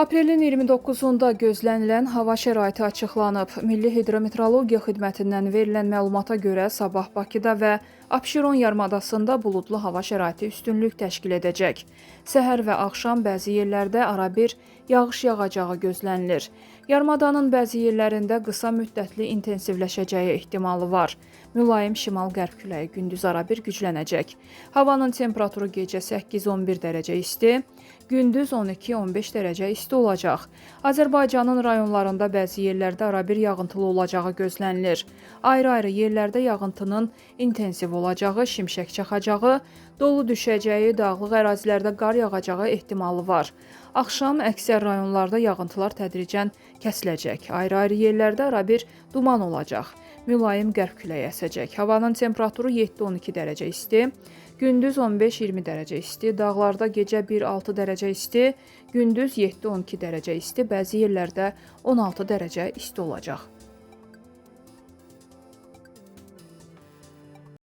Aprelin 29-da gözlənilən hava şəraiti açıqlanıb. Milli Hidrometeorologiya Xidmətindən verilən məlumata görə sabah Bakıda və Abşeron yarımadasında buludlu hava şəraiti üstünlük təşkil edəcək. Səhər və axşam bəzi yerlərdə arabir yağış yağacağı gözlənilir. Yarımadanın bəzi yerlərində qısa müddətli intensivləşəcəyi ehtimalı var. Mülayim şimal-qərb küləyi gündüz arabir güclənəcək. Havanın temperaturu gecə 8-11 dərəcə isti, gündüz 12-15 dərəcə isti olacaq. Azərbaycanın rayonlarında bəzi yerlərdə arabir yağıntılı olacağı gözlənilir. Ayrı-ayrı yerlərdə yağıntının intensiv olacağı, şimşək çaxacağı, dolu düşəcəyi, dağlıq ərazilərdə qar yağacağı ehtimalı var. Axşam əksər rayonlarda yağıntılar tədricən kəsiləcək. Ayrı-ayrı yerlərdə arabir duman olacaq. Mülayim qərb küləyi əsəcək. Havanın temperaturu 7-12 dərəcə isti, gündüz 15-20 dərəcə isti, dağlarda gecə 1-6 dərəcə isti, gündüz 7-12 dərəcə isti, bəzi yerlərdə 16 dərəcə isti olacaq.